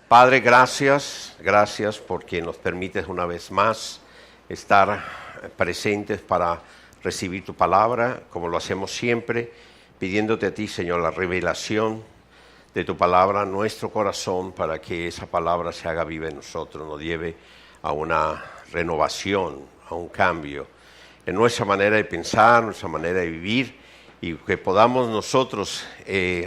Padre, gracias porque nos permites una vez más estar presentes para recibir tu palabra, como lo hacemos siempre, pidiéndote a ti, Señor, la revelación de tu palabra a nuestro corazón para que esa palabra se haga viva en nosotros, nos lleve a una renovación, a un cambio en nuestra manera de pensar, nuestra manera de vivir, y que podamos nosotros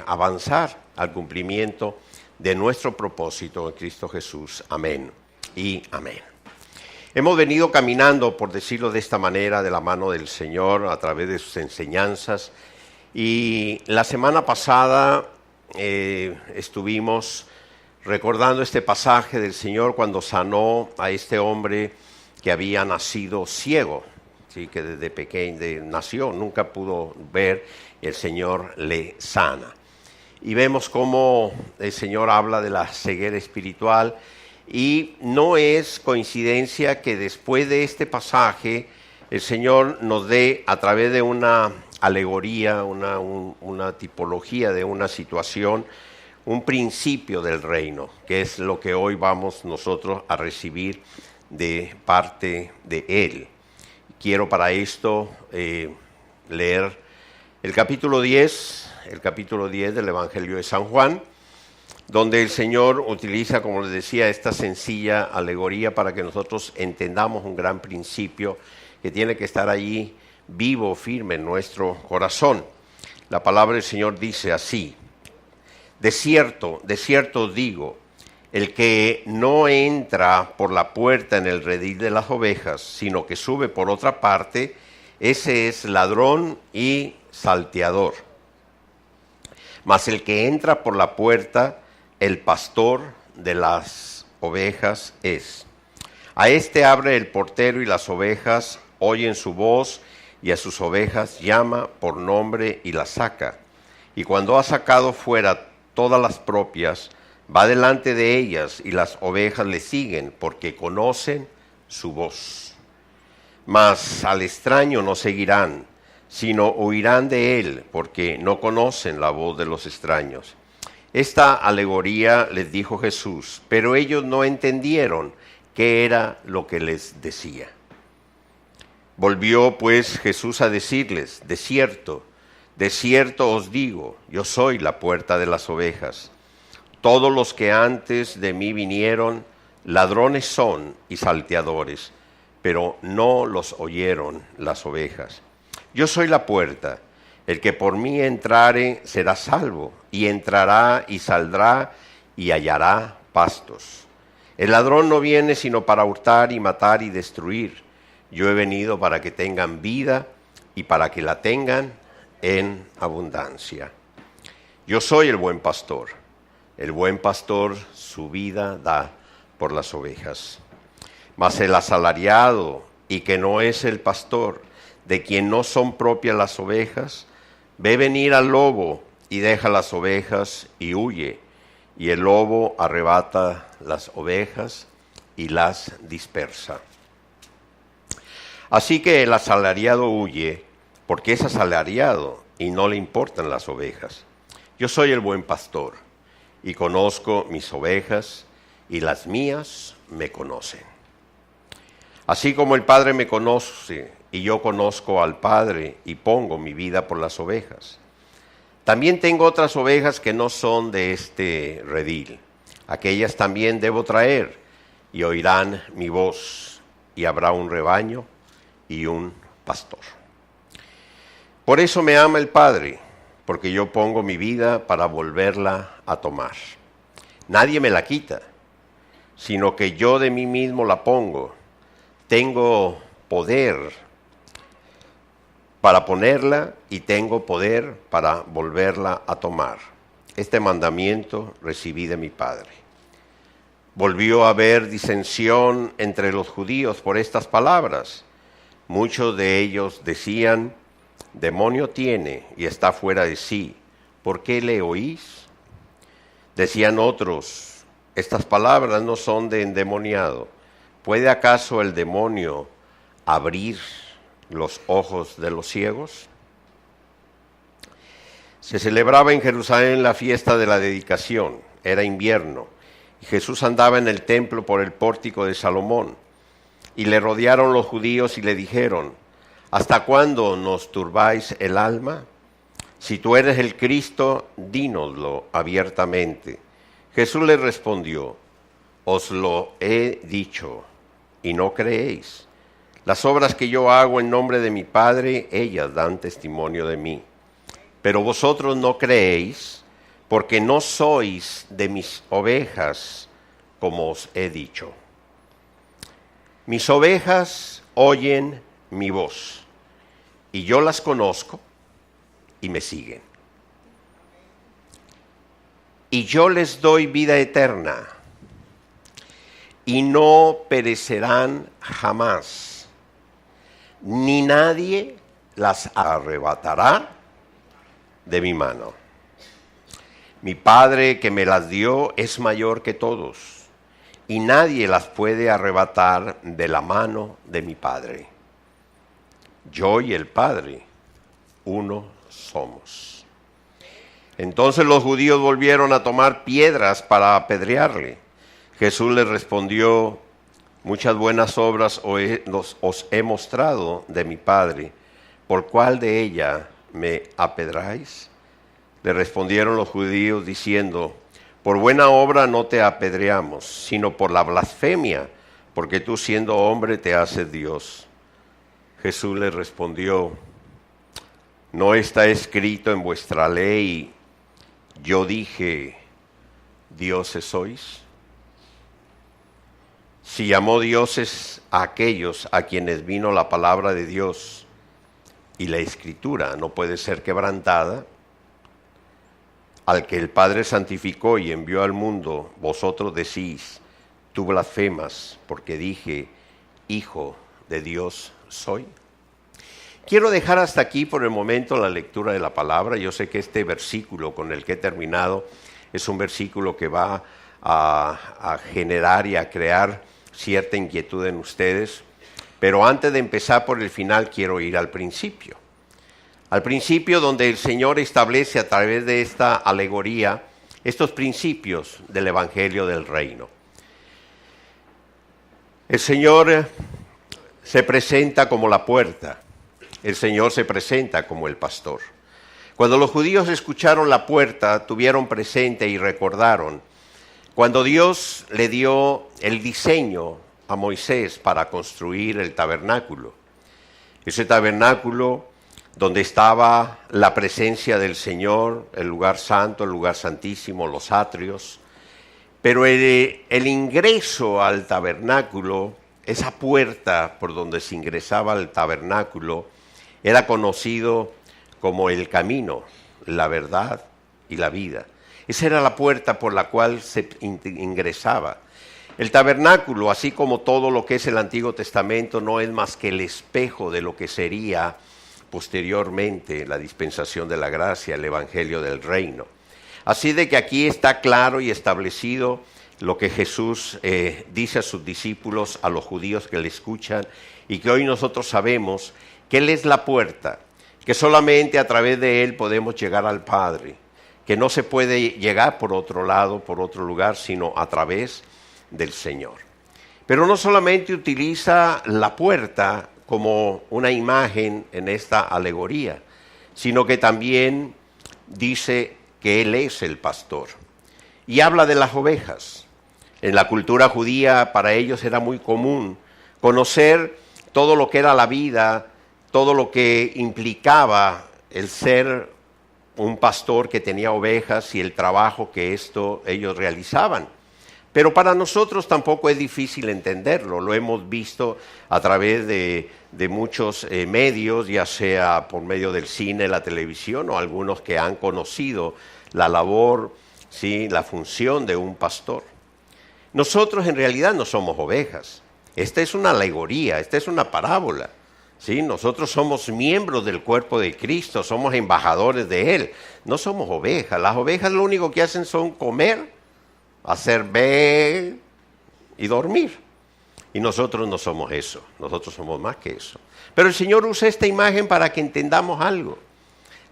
avanzar al cumplimiento de nuestro propósito en Cristo Jesús. Amén y amén. Hemos venido caminando, por decirlo de esta manera, de la mano del Señor a través de sus enseñanzas, y la semana pasada estuvimos recordando este pasaje del Señor cuando sanó a este hombre que había nacido ciego, ¿sí? Que desde pequeño nació, nunca pudo ver, y el Señor le sana. Y vemos cómo el Señor habla de la ceguera espiritual, y no es coincidencia que después de este pasaje el Señor nos dé, a través de una alegoría, una tipología de una situación, un principio del reino, que es lo que hoy vamos nosotros a recibir de parte de Él. Quiero para esto leer el capítulo 10 del Evangelio de San Juan, donde el Señor utiliza, como les decía, esta sencilla alegoría para que nosotros entendamos un gran principio que tiene que estar allí vivo, firme en nuestro corazón. La palabra del Señor dice así: de cierto os digo, el que no entra por la puerta en el redil de las ovejas, sino que sube por otra parte, ese es ladrón y salteador. Mas el que entra por la puerta, el pastor de las ovejas es. A este abre el portero, y las ovejas oyen su voz, y a sus ovejas llama por nombre y las saca. Y cuando ha sacado fuera todas las propias, va delante de ellas, y las ovejas le siguen, porque conocen su voz. Mas al extraño no seguirán, sino huirán de él, porque no conocen la voz de los extraños. Esta alegoría les dijo Jesús, pero ellos no entendieron qué era lo que les decía. Volvió pues Jesús a decirles: de cierto os digo, yo soy la puerta de las ovejas. Todos los que antes de mí vinieron, ladrones son y salteadores, pero no los oyeron las ovejas. Yo soy la puerta. El que por mí entrare será salvo, y entrará y saldrá y hallará pastos. El ladrón no viene sino para hurtar y matar y destruir. Yo he venido para que tengan vida y para que la tengan en abundancia. Yo soy el buen pastor. El buen pastor su vida da por las ovejas. Mas el asalariado, y que no es el pastor, de quien no son propias las ovejas, ve venir al lobo y deja las ovejas y huye, y el lobo arrebata las ovejas y las dispersa. Así que el asalariado huye, porque es asalariado y no le importan las ovejas. Yo soy el buen pastor, y conozco mis ovejas, y las mías me conocen. Así como el Padre me conoce, y yo conozco al Padre, y pongo mi vida por las ovejas. También tengo otras ovejas que no son de este redil. Aquellas también debo traer, y oirán mi voz, y habrá un rebaño y un pastor. Por eso me ama el Padre, porque yo pongo mi vida para volverla a tomar. Nadie me la quita, sino que yo de mí mismo la pongo. Tengo poder para ponerla y tengo poder para volverla a tomar. Este mandamiento recibí de mi Padre. Volvió a haber disensión entre los judíos por estas palabras. Muchos de ellos decían: demonio tiene y está fuera de sí, ¿por qué le oís? Decían otros: estas palabras no son de endemoniado. ¿Puede acaso el demonio abrir los ojos de los ciegos? Se celebraba en Jerusalén la fiesta de la dedicación. Era invierno, Y Jesús andaba en el templo por el pórtico de Salomón, y le rodearon los judíos y le dijeron: ¿hasta cuándo nos turbáis el alma? Si tú eres el Cristo, dínoslo abiertamente. Jesús le respondió: os lo he dicho, y no creéis. Las obras que yo hago en nombre de mi Padre, ellas dan testimonio de mí. Pero vosotros no creéis, porque no sois de mis ovejas, como os he dicho. Mis ovejas oyen mi voz, y yo las conozco, y me siguen. Y yo les doy vida eterna, y no perecerán jamás, ni nadie las arrebatará de mi mano. Mi Padre que me las dio es mayor que todos, y nadie las puede arrebatar de la mano de mi Padre. Yo y el Padre, uno somos. Entonces los judíos volvieron a tomar piedras para apedrearle. Jesús les respondió: muchas buenas obras os he mostrado de mi Padre, ¿por cuál de ellas me apedráis? Le respondieron los judíos diciendo: por buena obra no te apedreamos, sino por la blasfemia, porque tú siendo hombre te haces Dios. Jesús les respondió: ¿no está escrito en vuestra ley, yo dije, dioses sois? Si llamó dioses a aquellos a quienes vino la palabra de Dios, y la Escritura no puede ser quebrantada, al que el Padre santificó y envió al mundo, vosotros decís: tú blasfemas, porque dije, Hijo de Dios soy. Quiero dejar hasta aquí por el momento la lectura de la palabra. Yo sé que este versículo con el que he terminado es un versículo que va a generar y a crear cierta inquietud en ustedes, pero antes de empezar por el final quiero ir al principio. Al principio, donde el Señor establece a través de esta alegoría estos principios del Evangelio del Reino. El Señor se presenta como la puerta, el Señor se presenta como el pastor. Cuando los judíos escucharon la puerta, tuvieron presente y recordaron cuando Dios le dio el diseño a Moisés para construir el tabernáculo. Ese tabernáculo donde estaba la presencia del Señor, el lugar santo, el lugar santísimo, los atrios. Pero el ingreso al tabernáculo, esa puerta por donde se ingresaba al tabernáculo, era conocido como el camino, la verdad y la vida. Esa era la puerta por la cual se ingresaba. El tabernáculo, así como todo lo que es el Antiguo Testamento, no es más que el espejo de lo que sería posteriormente la dispensación de la gracia, el Evangelio del Reino. Así de que aquí está claro y establecido lo que Jesús dice a sus discípulos, a los judíos que le escuchan, y que hoy nosotros sabemos que Él es la puerta, que solamente a través de Él podemos llegar al Padre, que no se puede llegar por otro lado, por otro lugar, sino a través del Señor. Pero no solamente utiliza la puerta como una imagen en esta alegoría, sino que también dice que Él es el pastor. Y habla de las ovejas. En la cultura judía para ellos era muy común conocer todo lo que era la vida, todo lo que implicaba el ser un pastor que tenía ovejas y el trabajo que ellos realizaban. Pero para nosotros tampoco es difícil entenderlo, lo hemos visto a través de muchos medios, ya sea por medio del cine, la televisión o algunos que han conocido la labor, ¿sí?, la función de un pastor. Nosotros en realidad no somos ovejas, esta es una alegoría, esta es una parábola. ¿Sí? Nosotros somos miembros del cuerpo de Cristo, somos embajadores de Él, no somos ovejas. Las ovejas lo único que hacen son comer, hacer ver y dormir. Y nosotros no somos eso, nosotros somos más que eso. Pero el Señor usa esta imagen para que entendamos algo.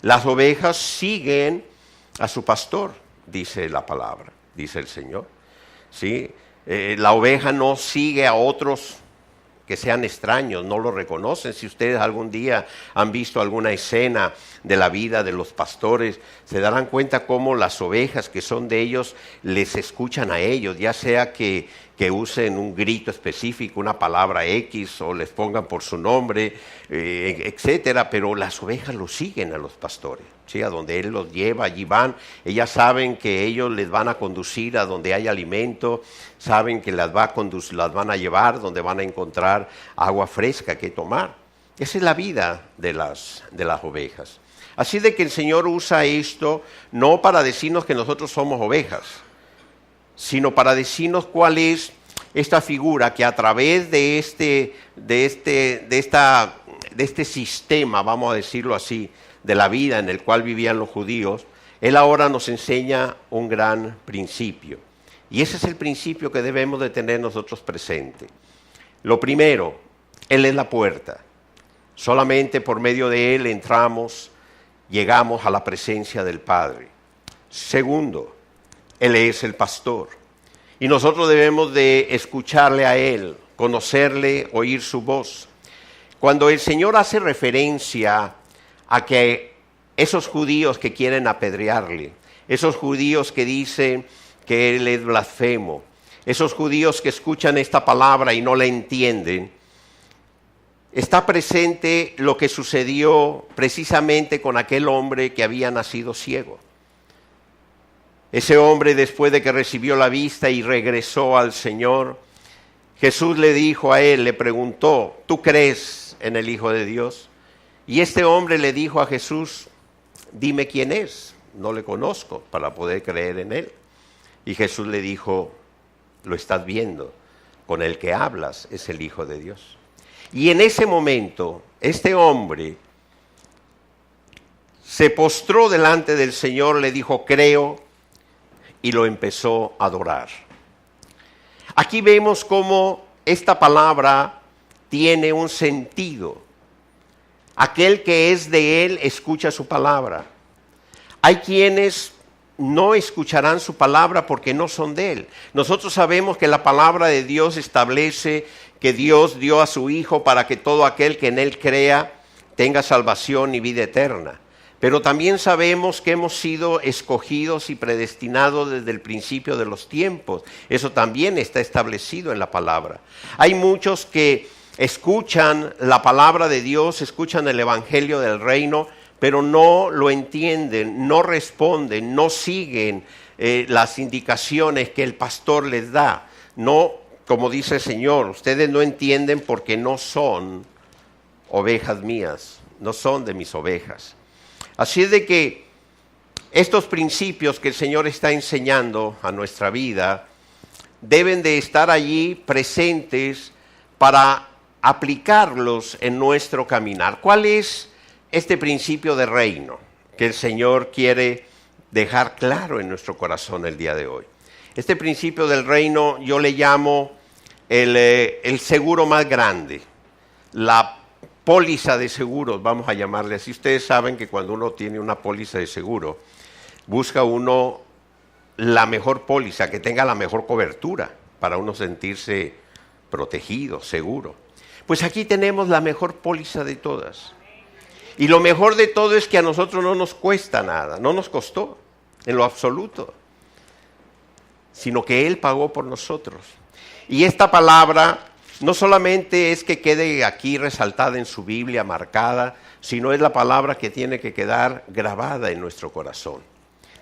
Las ovejas siguen a su pastor, dice la palabra, dice el Señor. ¿sí? La oveja no sigue a otros que sean extraños, no lo reconocen. Si ustedes algún día han visto alguna escena de la vida de los pastores, se darán cuenta cómo las ovejas que son de ellos les escuchan a ellos, ya sea que usen un grito específico, una palabra X, o les pongan por su nombre, etcétera, pero las ovejas lo siguen a los pastores, ¿sí? A donde Él los lleva, allí van. Ellas saben que ellos les van a conducir a donde hay alimento, saben que las van a llevar donde van a encontrar agua fresca que tomar. Esa es la vida de las ovejas. Así de que el Señor usa esto no para decirnos que nosotros somos ovejas, sino para decirnos cuál es esta figura que a través de este sistema, vamos a decirlo así, de la vida en el cual vivían los judíos, Él ahora nos enseña un gran principio. Y ese es el principio que debemos de tener nosotros presente. Lo primero, Él es la puerta. Solamente por medio de Él llegamos a la presencia del Padre. Segundo, Él es el pastor. Y nosotros debemos de escucharle a Él, conocerle, oír su voz. Cuando el Señor hace referencia a que esos judíos que quieren apedrearle, esos judíos que dicen que Él es blasfemo, esos judíos que escuchan esta palabra y no la entienden, está presente lo que sucedió precisamente con aquel hombre que había nacido ciego. Ese hombre, después de que recibió la vista y regresó al Señor, Jesús le dijo a él, le preguntó, ¿tú crees en el Hijo de Dios? Y este hombre le dijo a Jesús, dime quién es, no le conozco para poder creer en él. Y Jesús le dijo, lo estás viendo, con el que hablas es el Hijo de Dios. Y en ese momento, este hombre se postró delante del Señor, le dijo, creo, y lo empezó a adorar. Aquí vemos cómo esta palabra tiene un sentido. Aquel que es de Él escucha su palabra. Hay quienes no escucharán su palabra porque no son de Él. Nosotros sabemos que la palabra de Dios establece que Dios dio a su Hijo para que todo aquel que en Él crea tenga salvación y vida eterna. Pero también sabemos que hemos sido escogidos y predestinados desde el principio de los tiempos. Eso también está establecido en la palabra. Hay muchos que escuchan la palabra de Dios, escuchan el evangelio del reino, pero no lo entienden, no responden, no siguen las indicaciones que el pastor les da. No, como dice el Señor, ustedes no entienden porque no son ovejas mías, no son de mis ovejas. Así es de que estos principios que el Señor está enseñando a nuestra vida deben de estar allí presentes para aplicarlos en nuestro caminar. ¿Cuál es este principio de reino que el Señor quiere dejar claro en nuestro corazón el día de hoy? Este principio del reino yo le llamo el seguro más grande, la póliza de seguros, vamos a llamarle así. Ustedes saben que cuando uno tiene una póliza de seguro, busca uno la mejor póliza, que tenga la mejor cobertura, para uno sentirse protegido, seguro. Pues aquí tenemos la mejor póliza de todas. Y lo mejor de todo es que a nosotros no nos cuesta nada, no nos costó en lo absoluto, sino que Él pagó por nosotros. Y esta palabra no solamente es que quede aquí resaltada en su Biblia, marcada, sino es la palabra que tiene que quedar grabada en nuestro corazón.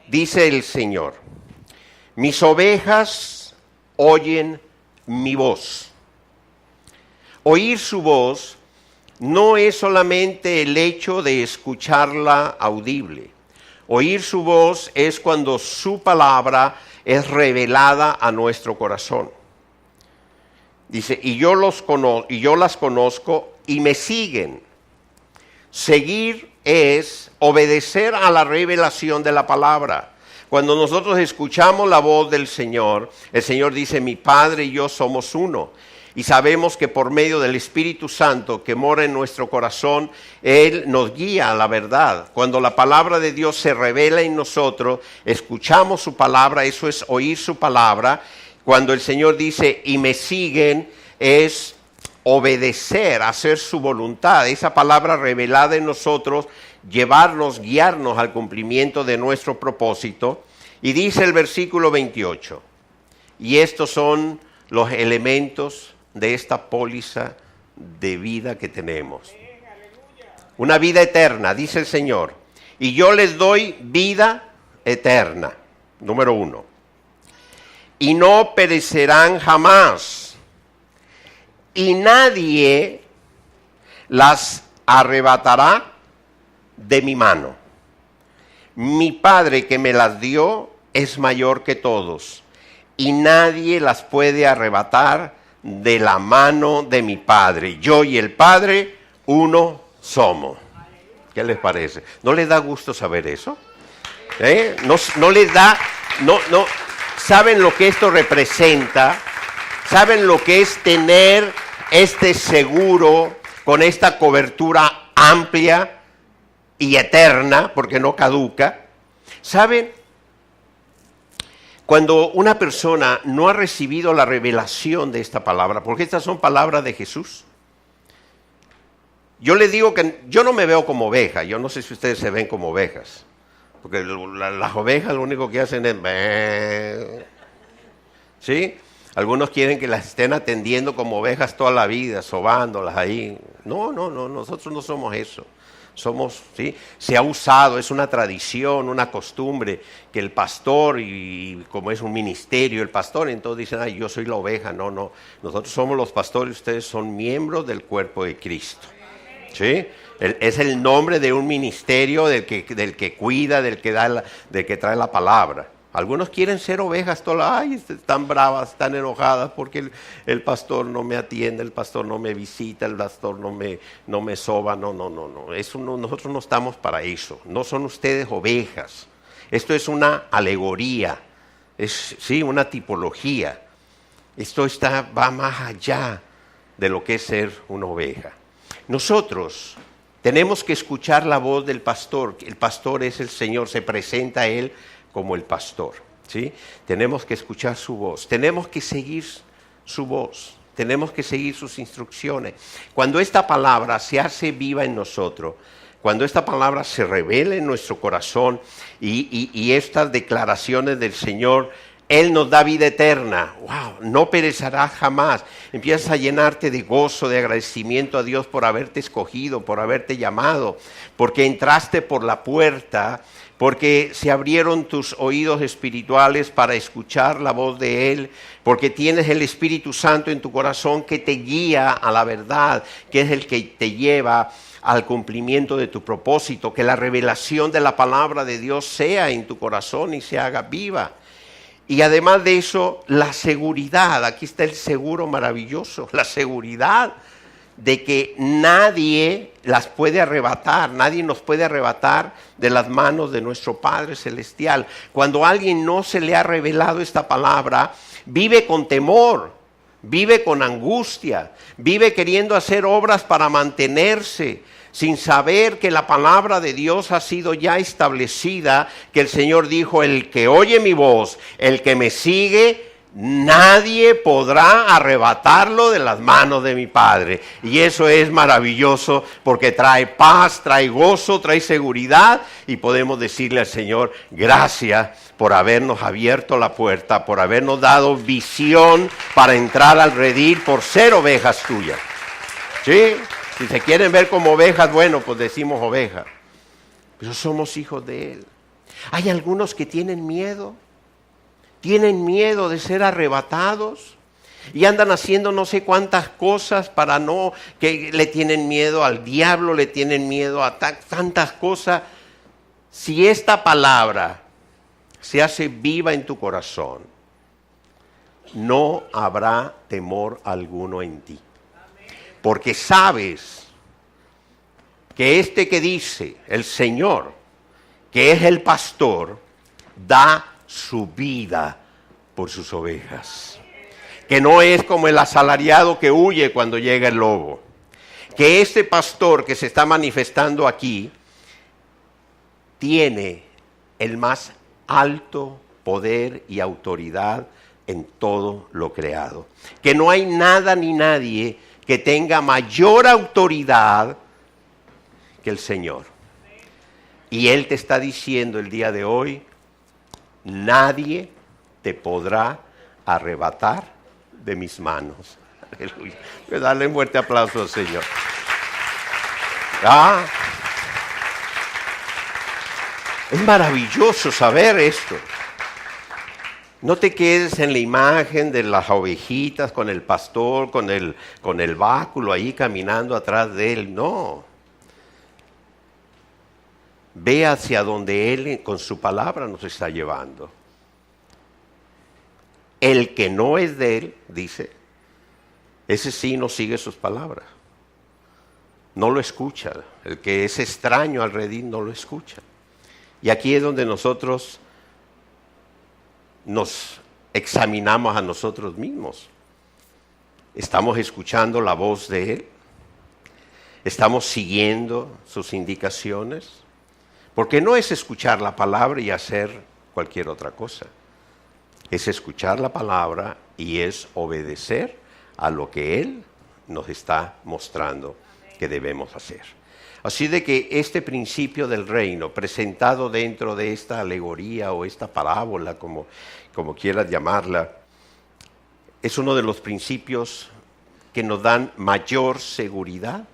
Dice el Señor, mis ovejas oyen mi voz. Oír su voz no es solamente el hecho de escucharla audible. Oír su voz es cuando su palabra es revelada a nuestro corazón. Dice, y yo las conozco y me siguen. Seguir es obedecer a la revelación de la palabra. Cuando nosotros escuchamos la voz del Señor, el Señor dice, mi Padre y yo somos uno. Y sabemos que por medio del Espíritu Santo que mora en nuestro corazón, Él nos guía a la verdad. Cuando la palabra de Dios se revela en nosotros, escuchamos su palabra, eso es oír su palabra. Cuando el Señor dice, y me siguen, es obedecer, hacer su voluntad. Esa palabra revelada en nosotros, llevarnos, guiarnos al cumplimiento de nuestro propósito. Y dice el versículo 28, y estos son los elementos de esta póliza de vida que tenemos. Una vida eterna, dice el Señor, y yo les doy vida eterna, número 1. Y no perecerán jamás, y nadie las arrebatará de mi mano. Mi Padre que me las dio es mayor que todos, y nadie las puede arrebatar de la mano de mi Padre. Yo y el Padre, uno somos. ¿Qué les parece? ¿No les da gusto saber eso? No les da, no, ¿saben lo que esto representa? ¿Saben lo que es tener este seguro con esta cobertura amplia y eterna, porque no caduca? ¿Saben? Cuando una persona no ha recibido la revelación de esta palabra, porque estas son palabras de Jesús, yo les digo que yo no me veo como oveja, yo no sé si ustedes se ven como ovejas, porque las ovejas lo único que hacen es... ¿Sí? Algunos quieren que las estén atendiendo como ovejas toda la vida, sobándolas ahí. No, nosotros no somos eso. Somos, ¿sí? Se ha usado, es una tradición, una costumbre, que el pastor, y como es un ministerio, el pastor, entonces dicen, ay, yo soy la oveja. No, nosotros somos los pastores, ustedes son miembros del cuerpo de Cristo. ¿Sí? Es el nombre de un ministerio del que cuida, del que trae la palabra. Algunos quieren ser ovejas, ay, están bravas, están enojadas porque el pastor no me atiende, el pastor no me visita, el pastor no me soba. No. Nosotros no estamos para eso. No son ustedes ovejas. Esto es una alegoría, sí, una tipología. Esto va más allá de lo que es ser una oveja. Nosotros tenemos que escuchar la voz del pastor. El pastor es el Señor, se presenta a Él como el pastor, ¿sí? Tenemos que escuchar su voz, tenemos que seguir su voz, tenemos que seguir sus instrucciones. Cuando esta palabra se hace viva en nosotros, cuando esta palabra se revela en nuestro corazón y estas declaraciones del Señor, Él nos da vida eterna. ¡Wow! No perecerá jamás. Empiezas a llenarte de gozo, de agradecimiento a Dios por haberte escogido, por haberte llamado, porque entraste por la puerta, porque se abrieron tus oídos espirituales para escuchar la voz de Él, porque tienes el Espíritu Santo en tu corazón que te guía a la verdad, que es el que te lleva al cumplimiento de tu propósito, que la revelación de la palabra de Dios sea en tu corazón y se haga viva. Y además de eso, la seguridad, aquí está el seguro maravilloso, la seguridad de que nadie las puede arrebatar, nadie nos puede arrebatar de las manos de nuestro Padre Celestial. Cuando a alguien no se le ha revelado esta palabra, vive con temor, vive con angustia, vive queriendo hacer obras para mantenerse, sin saber que la palabra de Dios ha sido ya establecida, que el Señor dijo, el que oye mi voz, el que me sigue, nadie podrá arrebatarlo de las manos de mi Padre. Y eso es maravilloso porque trae paz, trae gozo, trae seguridad y podemos decirle al Señor, gracias por habernos abierto la puerta, por habernos dado visión para entrar al redil, por ser ovejas tuyas. ¿Sí? Si se quieren ver como ovejas, bueno, pues decimos ovejas. Pero somos hijos de Él. Hay algunos que tienen miedo de ser arrebatados y andan haciendo no sé cuántas cosas para no, que le tienen miedo al diablo, le tienen miedo a tantas cosas. Si esta palabra se hace viva en tu corazón, no habrá temor alguno en ti. Porque sabes que este que dice, el Señor, que es el pastor, da su vida por sus ovejas. Que no es como el asalariado que huye cuando llega el lobo. Que este pastor que se está manifestando aquí tiene el más alto poder y autoridad en todo lo creado. Que no hay nada ni nadie que tenga mayor autoridad que el Señor. Y Él te está diciendo el día de hoy, nadie te podrá arrebatar de mis manos. Aleluya. Dale un fuerte aplauso al Señor. Es maravilloso saber esto. No te quedes en la imagen de las ovejitas con el pastor, con el báculo ahí caminando atrás de él. No. Ve hacia donde Él con su palabra nos está llevando. El que no es de Él, dice, ese sí no sigue sus palabras. No lo escucha. El que es extraño al redil no lo escucha. Y aquí es donde nosotros nos examinamos a nosotros mismos. ¿Estamos escuchando la voz de Él? ¿Estamos siguiendo sus indicaciones? Porque no es escuchar la palabra y hacer cualquier otra cosa. Es escuchar la palabra y es obedecer a lo que Él nos está mostrando que debemos hacer. Así de que este principio del reino, presentado dentro de esta alegoría o esta parábola, como quieras llamarla, es uno de los principios que nos dan mayor seguridad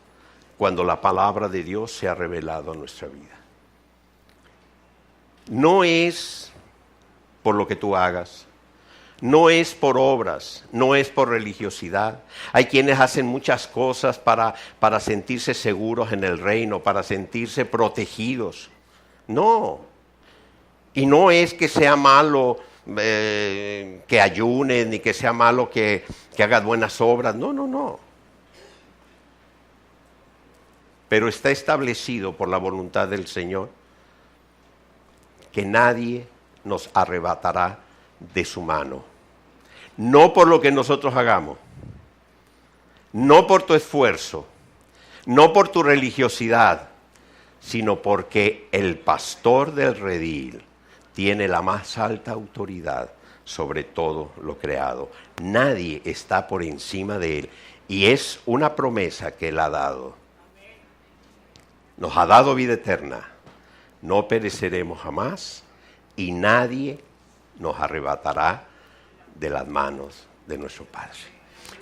cuando la palabra de Dios se ha revelado a nuestra vida. No es por lo que tú hagas, no es por obras, no es por religiosidad. Hay quienes hacen muchas cosas para sentirse seguros en el reino, para sentirse protegidos. No. Y no es que sea malo que ayunes, ni que sea malo que hagas buenas obras. No, no, no. Pero está establecido por la voluntad del Señor que nadie nos arrebatará de su mano. No por lo que nosotros hagamos, no por tu esfuerzo, no por tu religiosidad, sino porque el pastor del redil tiene la más alta autoridad sobre todo lo creado. Nadie está por encima de él y es una promesa que él ha dado. Nos ha dado vida eterna. No pereceremos jamás y nadie nos arrebatará de las manos de nuestro Padre.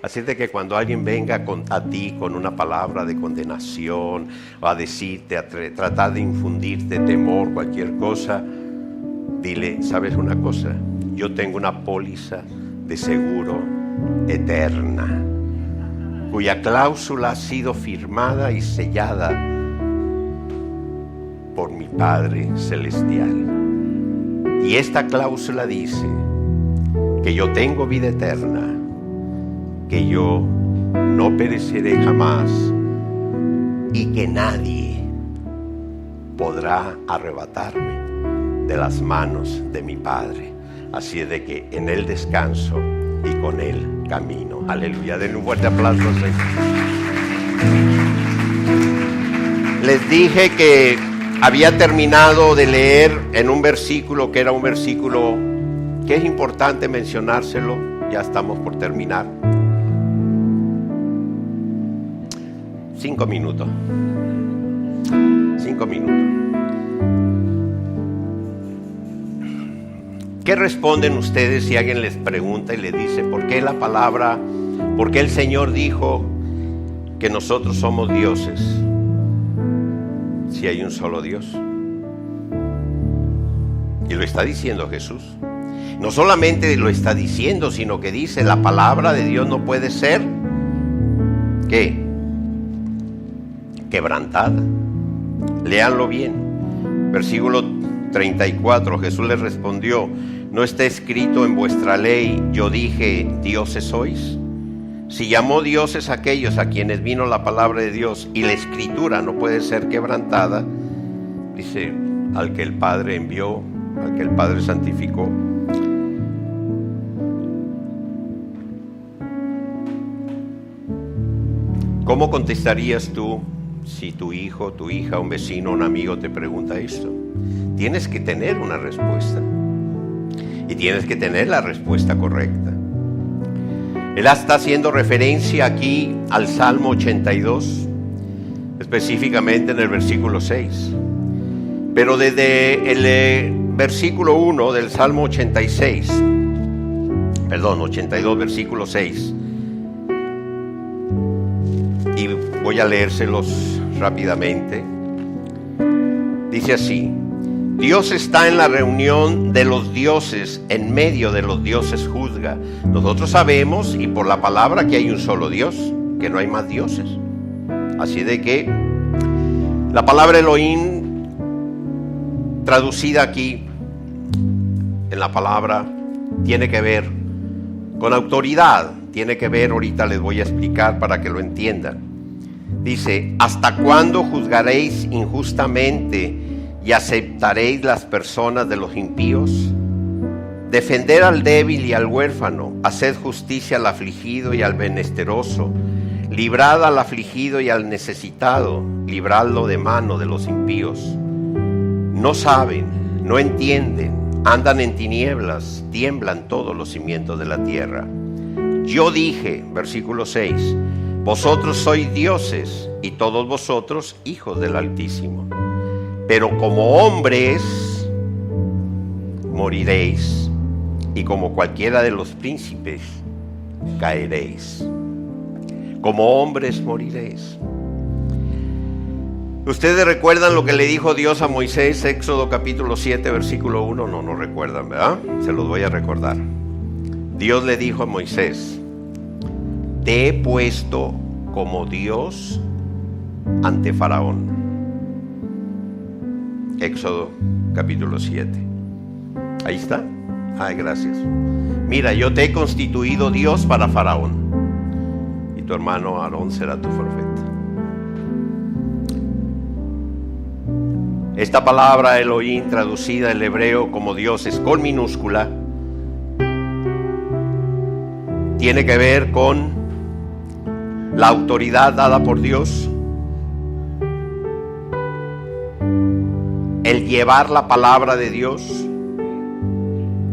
Así de que cuando alguien venga a ti con una palabra de condenación o a decirte, a tratar de infundirte temor, cualquier cosa, dile, ¿sabes una cosa? Yo tengo una póliza de seguro eterna, cuya cláusula ha sido firmada y sellada por mi Padre Celestial. Y esta cláusula dice que yo tengo vida eterna, que yo no pereceré jamás y que nadie podrá arrebatarme de las manos de mi Padre. Así es de que en Él descanso y con Él camino. Aleluya. Denle un fuerte aplauso al Señor. Les dije que había terminado de leer en un versículo que era un versículo que es importante mencionárselo. Ya estamos por terminar. 5 minutos. 5 minutos. ¿Qué responden ustedes si alguien les pregunta y les dice por qué la palabra, por qué el Señor dijo que nosotros somos dioses? Si hay un solo Dios. Y lo está diciendo Jesús. No solamente lo está diciendo, sino que dice la palabra de Dios no puede ser ¿qué? Quebrantada. Léanlo bien. Versículo 34. Jesús les respondió: ¿no está escrito en vuestra ley, yo dije, dioses sois? Si llamó dioses a aquellos a quienes vino la palabra de Dios y la escritura no puede ser quebrantada, dice, al que el Padre envió, al que el Padre santificó. ¿Cómo contestarías tú si tu hijo, tu hija, un vecino, un amigo te pregunta esto? Tienes que tener una respuesta. y tienes que tener la respuesta correcta. Él está haciendo referencia aquí al Salmo 82, específicamente en el versículo 6. Pero desde el versículo 1 del Salmo 82, versículo 6. Y voy a leérselos rápidamente. Dice así: Dios está en la reunión de los dioses, en medio de los dioses juzga. Nosotros sabemos, y por la palabra, que hay un solo Dios, que no hay más dioses. Así de que la palabra Elohim, traducida aquí en la palabra, tiene que ver con autoridad, tiene que ver, ahorita les voy a explicar para que lo entiendan. Dice: ¿hasta cuándo juzgaréis injustamente y aceptaréis las personas de los impíos? Defender al débil y al huérfano, haced justicia al afligido y al menesteroso, librad al afligido y al necesitado, libradlo de mano de los impíos. No saben, no entienden, andan en tinieblas, tiemblan todos los cimientos de la tierra. Yo dije, versículo 6, vosotros sois dioses y todos vosotros hijos del Altísimo. Pero como hombres moriréis, y como cualquiera de los príncipes caeréis. Como hombres moriréis. ¿Ustedes recuerdan lo que le dijo Dios a Moisés, Éxodo capítulo 7, versículo 1? No recuerdan, ¿verdad? Se los voy a recordar. Dios le dijo a Moisés: te he puesto como Dios ante Faraón. Éxodo capítulo 7. Ahí está. Ay, gracias. Mira, yo te he constituido Dios para Faraón, y tu hermano Aarón será tu profeta. Esta palabra Elohim, traducida al hebreo como dioses con minúscula, tiene que ver con la autoridad dada por Dios, el llevar la palabra de Dios,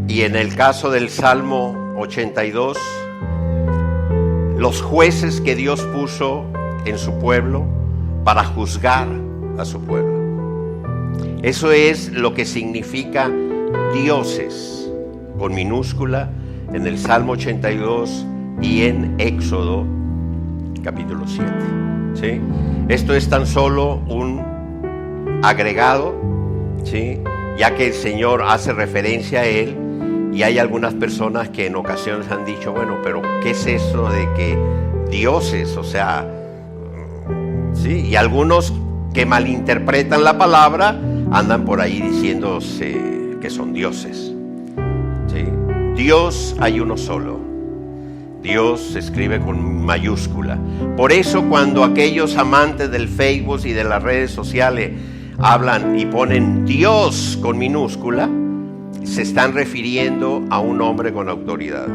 y en el caso del Salmo 82, los jueces que Dios puso en su pueblo para juzgar a su pueblo. Eso es lo que significa dioses con minúscula en el Salmo 82 y en Éxodo capítulo 7. ¿Sí? Esto es tan solo un agregado, ¿sí? Ya que el Señor hace referencia a Él, y hay algunas personas que en ocasiones han dicho: bueno, pero ¿qué es eso de que dioses? O sea, ¿sí? Y algunos que malinterpretan la palabra andan por ahí diciéndose que son dioses. ¿Sí? Dios hay uno solo. Dios se escribe con mayúscula. Por eso cuando aquellos amantes del Facebook y de las redes sociales hablan y ponen Dios con minúscula, se están refiriendo a un hombre con autoridad,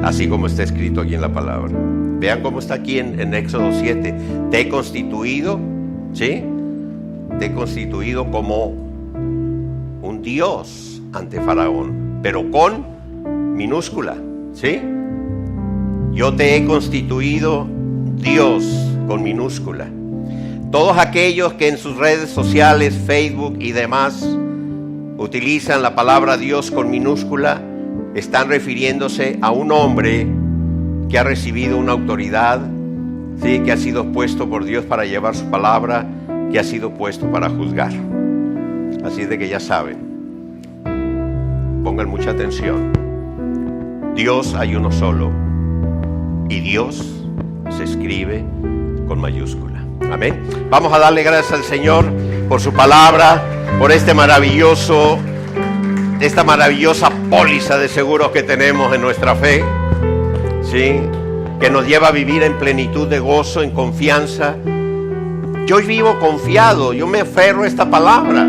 así como está escrito aquí en la palabra. Vean cómo está aquí en Éxodo 7. Te he constituido, ¿sí? Te he constituido como un Dios ante Faraón, pero con minúscula, ¿sí? Yo te he constituido Dios con minúscula. Todos aquellos que en sus redes sociales, Facebook y demás, utilizan la palabra Dios con minúscula, están refiriéndose a un hombre que ha recibido una autoridad, ¿sí? Que ha sido puesto por Dios para llevar su palabra, que ha sido puesto para juzgar. Así de que ya saben, pongan mucha atención. Dios hay uno solo, y Dios se escribe con mayúscula. Amén. Vamos a darle gracias al Señor por su palabra, por esta maravillosa póliza de seguros que tenemos en nuestra fe, ¿sí? Que nos lleva a vivir en plenitud de gozo, en confianza. Yo vivo confiado, yo me aferro a esta palabra.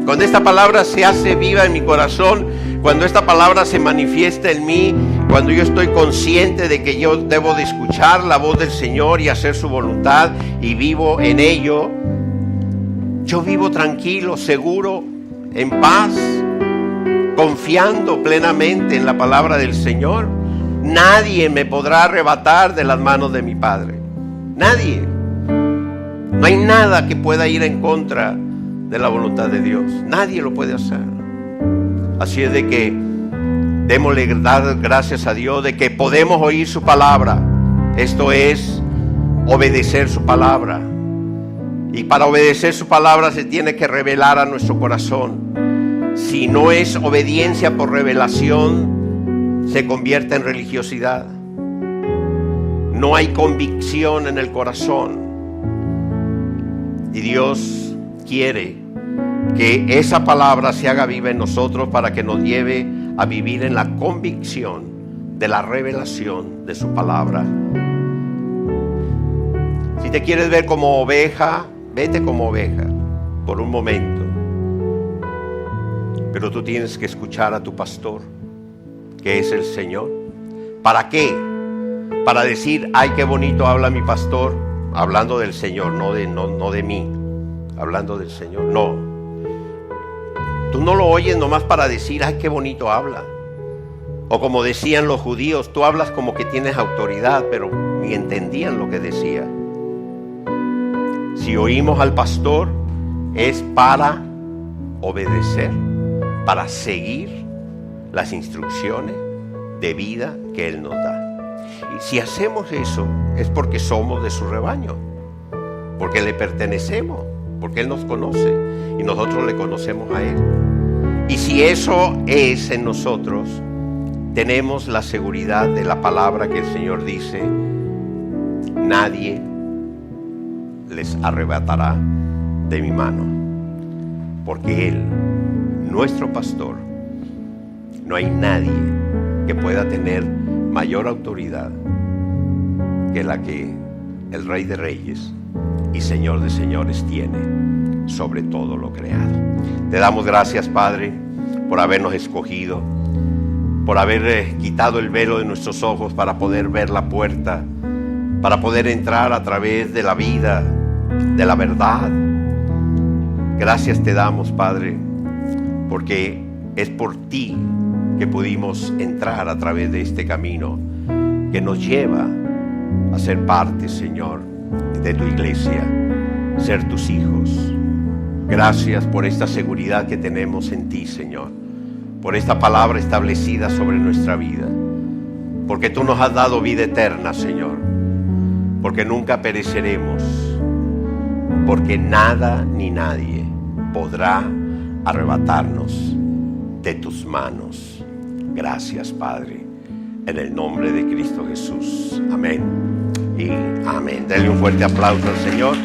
Cuando esta palabra se hace viva en mi corazón, cuando esta palabra se manifiesta en mí, cuando yo estoy consciente de que yo debo de escuchar la voz del Señor y hacer su voluntad, y vivo en ello, yo vivo tranquilo, seguro, en paz, confiando plenamente en la palabra del Señor, nadie me podrá arrebatar de las manos de mi Padre. Nadie. No hay nada que pueda ir en contra de la voluntad de Dios. Nadie lo puede hacer. Así es de que démosle gracias a Dios de que podemos oír su palabra. Esto es obedecer su palabra. Y para obedecer su palabra se tiene que revelar a nuestro corazón. Si no es obediencia por revelación, se convierte en religiosidad. No hay convicción en el corazón. Y Dios quiere que esa palabra se haga viva en nosotros para que nos lleve a vivir en la convicción de la revelación de su palabra. Si te quieres ver como oveja, vete como oveja por un momento. Pero tú tienes que escuchar a tu pastor, que es el Señor. ¿Para qué? Para decir, ay, qué bonito habla mi pastor, hablando del Señor, no de mí, hablando del Señor. No. Tú no lo oyes nomás para decir, ay, qué bonito habla. O como decían los judíos, tú hablas como que tienes autoridad, pero ni entendían lo que decía. Si oímos al pastor, es para obedecer, para seguir las instrucciones de vida que Él nos da. Y si hacemos eso, es porque somos de su rebaño, porque le pertenecemos, porque Él nos conoce y nosotros le conocemos a Él. Y si eso es en nosotros, tenemos la seguridad de la palabra que el Señor dice: nadie les arrebatará de mi mano, porque Él, nuestro pastor, no hay nadie que pueda tener mayor autoridad que la que el Rey de Reyes y Señor de Señores tiene sobre todo lo creado. Te damos gracias, Padre, por habernos escogido, por haber quitado el velo de nuestros ojos para poder ver la puerta, para poder entrar a través de la vida, de la verdad. Gracias te damos, Padre, porque es por ti que pudimos entrar a través de este camino que nos lleva a ser parte, Señor, de tu iglesia, ser tus hijos. Gracias por esta seguridad que tenemos en ti, Señor, por esta palabra establecida sobre nuestra vida, porque tú nos has dado vida eterna, Señor, porque nunca pereceremos, porque nada ni nadie podrá arrebatarnos de tus manos. Gracias, Padre, en el nombre de Cristo Jesús. Amén y amén. Denle un fuerte aplauso al Señor.